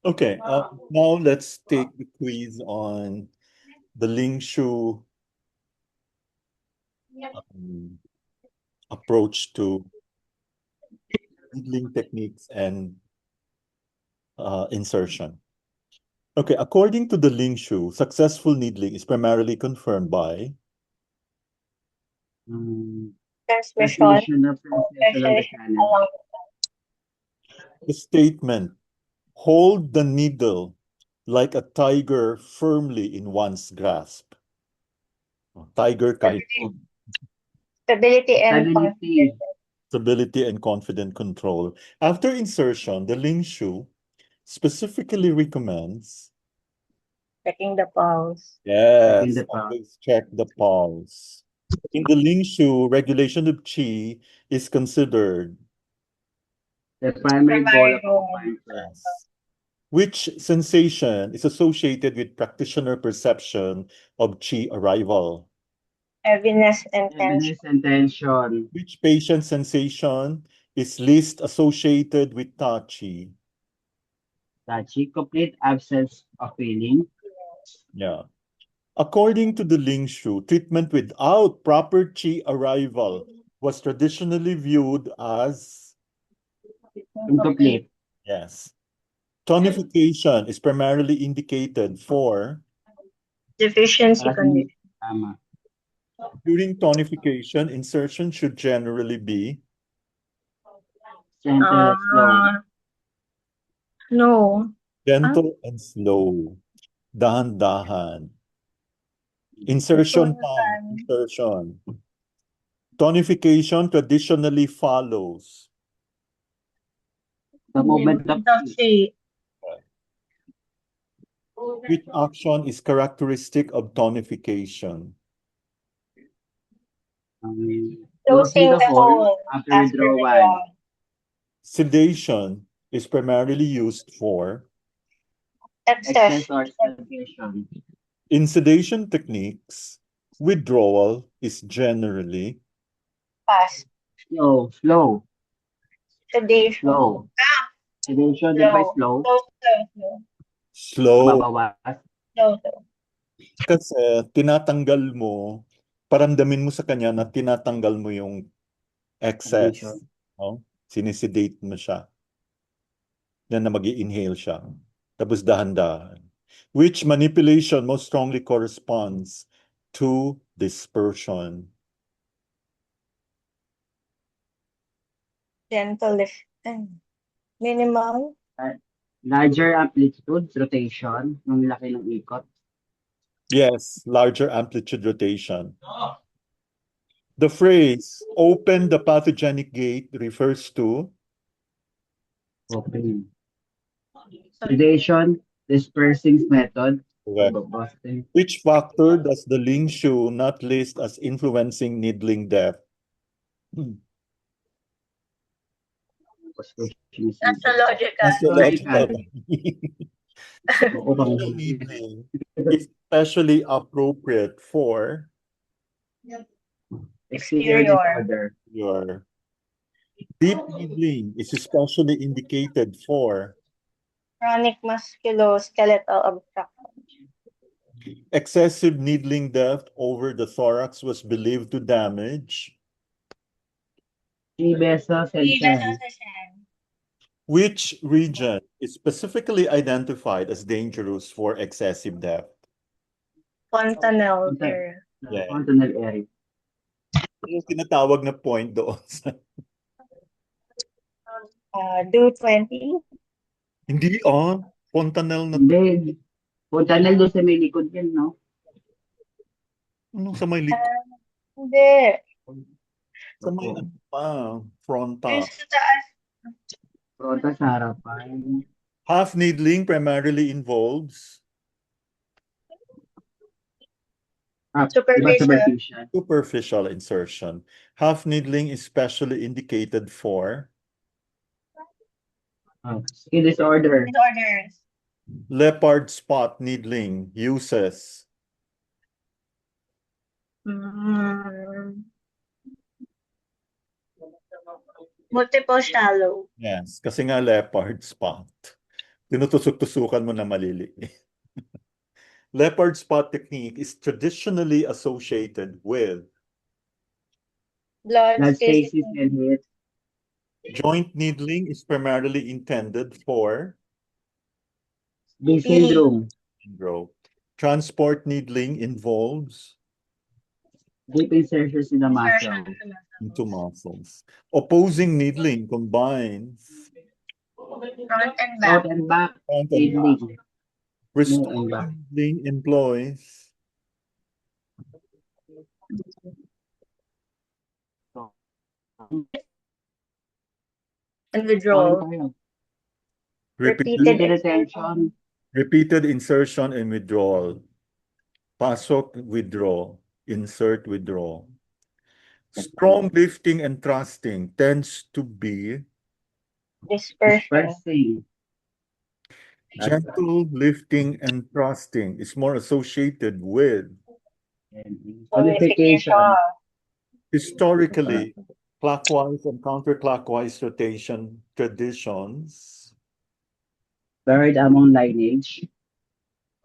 Okay, now let's take the quiz on the Ling Shu um, approach to needling techniques and insertion. Okay, according to the Ling Shu, successful needling is primarily confirmed by Transmission, Transmission of transmission of pressure the channel. along the statement, hold the needle like a tiger firmly in one's grasp. Tiger kahit stability and Stability. confidence. stability and confident control. After insertion, the Ling Shu specifically recommends, Checking the pulse. Checking yes, the pulse. always check the pulse. In the Ling Shu, regulation of qi is considered, The primary goal Primary of goal. acupuncture. yes, which sensation is associated with practitioner perception of qi arrival? Heaviness and tension. Heaviness and tension. Which patient sensation is least associated with ta qi? Touchy. Complete absence of feeling. Yeah. According to the Ling Shu, treatment without proper qi arrival was traditionally viewed as, Incomplete. yes. Tonification is primarily indicated for, Deficiency Passing. condition. Tama. during tonification, insertion should generally be Gentle and slow. No. gentle and slow. Dahan-dahan. Insertion time. Insertion. Tonification traditionally follows. The movement of Chi. Which action is characteristic of tonification? closing Closing the the hole hole after after withdrawal. withdrawal. Sedation is primarily used for, Excess. Excess or stagnation. in sedation techniques, withdrawal is generally, Fast. Slow. Slow. Sedation. Slow. Sedation led by Slow. slow. Slow, slow, slow. slow. Mababawas. Slow, slow. Kasi tinatanggal mo, paramdamin mo sa kanya na tinatanggal mo yung excess. Stagnation. No? Sinisedate mo siya. Yan na mag-i-inhale siya. Tapos dahan-dahan. Which manipulation most strongly corresponds to dispersion? Gentle lift. Minimal. Larger amplitude rotation. Yung laki ng ikot. Yes, larger amplitude rotation. The phrase, open the pathogenic gate, refers to, Opening. Sedation. Dispersing method. correct. Boston. Which factor does the Ling Shu not list as influencing needling depth? Astrological. Astrological. Oo, bang Needling is especially appropriate for exterior Exterior. disorder. your deep needling is especially indicated for Chronic musculoskeletal obstruction. excessive needling depth over the thorax was believed to damage Three vessels and shen. which region is specifically identified as dangerous for excessive depth. Fontanelle area. Yeah. Fontanelle area. Yung tinatawag na point doon. Do 20. Hindi fontanelle na Hindi. Fontanelle doon sa may likod yan, no? ano sa may likod? Hindi. Sa may ano pa, frontal. Yung sa taas. Frontal sa harapan. Half needling primarily involves Superficial. superficial insertion. Half needling is specially indicated for Skin disorder. Disorders. leopard spot needling uses Multiple shallow. yes, kasi nga leopard spot. Tinutusok-tusukan mo na malili. Leopard spot technique is traditionally associated with Blood Blood stasis stasis and heat. joint needling is primarily intended for B Healing. syndrome. growth. Transport needling involves Deep insertions in the muscle. into muscles. Opposing needling combines Front and back. Front and back front and back. needling. Restoring needling employs And withdrawal. repeated, Repeated Retention. repeated insertion and withdrawal. Pasok, withdraw. Insert, withdraw. Strong lifting and thrusting tends to be dispersion. Dispersing. gentle lifting and thrusting is more associated with Qualification. historically clockwise and counterclockwise rotation traditions. Buried among lineage.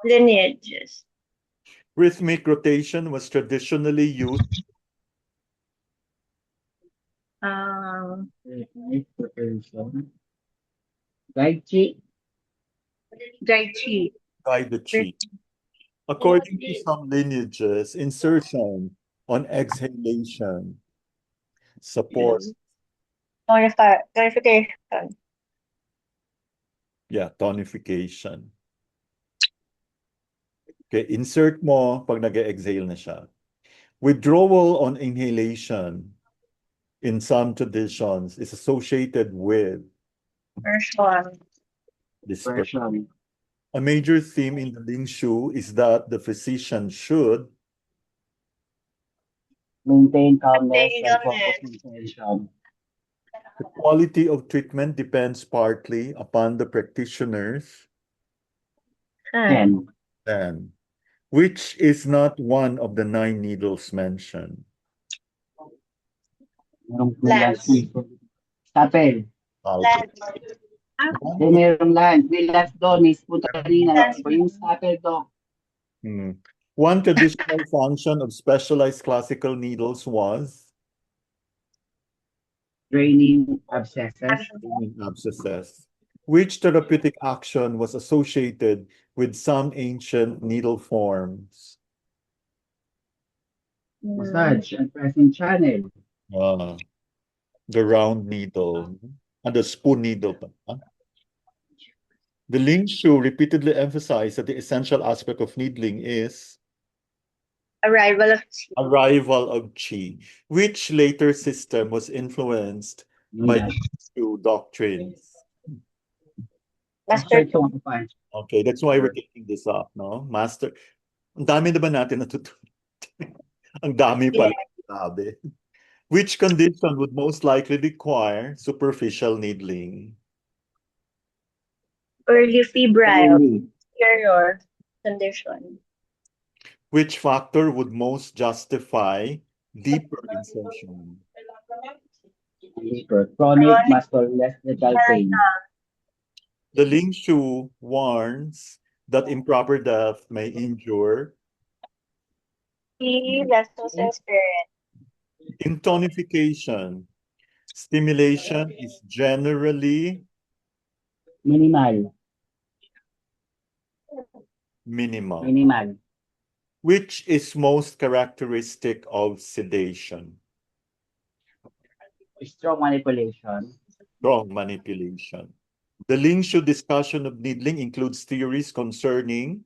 Lineages. Rhythmic rotation was traditionally used Rotation. Guide chi. Daichi. by the chi. According to some lineages, insertion on exhalation support, Tonification. tonification. Okay, insert mo pag nag-exhale na siya. Withdrawal on inhalation in some traditions is associated with Dispersion. dispersion. Dispersion. A major theme in the Ling Shu is that the physician should Maintain calmness Maintain and calmness. focus intention. the quality of treatment depends partly upon the practitioners And and which is not one of the 9 needles mentioned. merong Lance. Stapel. Hindi, merong lance. May lance doon. May spoon kanina. O yung stapel doon. One traditional function of specialized classical needles was Draining abscesses. abscesses, which therapeutic action was associated with some ancient needle forms. Massage and pressing channel. The round needle and the spoon needle. The Ling Shu repeatedly emphasized that the essential aspect of needling is Arrival of chi. arrival of qi, which later system was influenced by Yeah. Shu doctrines. Master Tongue punch. Okay, that's why we're taking this up, no? Master. Ang dami na ba natin natutunan? Ang dami pala. Grabe. Which condition would most likely require superficial needling? early febrile Early. superior condition. Which factor would most justify deeper insertion? Deeper. Chronic musculoskeletal pain. The Ling Shu warns that improper depth may injure. Vessels and spirit. In tonification, stimulation is generally Minimal. minimal, which is most characteristic of sedation. Strong manipulation. Strong manipulation. The Ling Shu discussion of needling includes theories concerning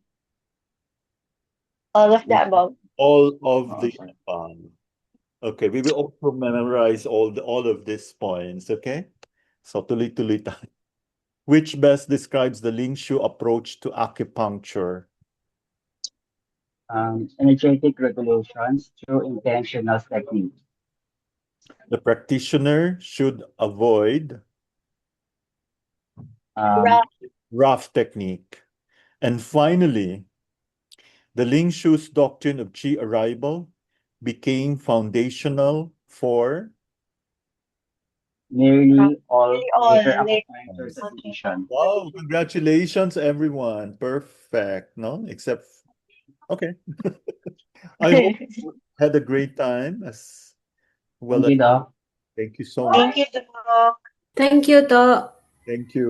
All of the above. all of the above. Okay, we will also memorize all of these points, okay? So tuloy-tuloy tayo. Which best describes the Ling Shu approach to acupuncture? Energetic regulations through intentional techniques. The practitioner should avoid rough technique. And finally, the Ling Shu's doctrine of qi arrival became foundational for Nearly all Nearly all later later acquired through tradition. Wow, congratulations, everyone. Perfect, no? Except, okay. I hope you had a great time as well. Thank you, Doc. Thank you so much. Thank you, Doc. Thank you, To. Thank you.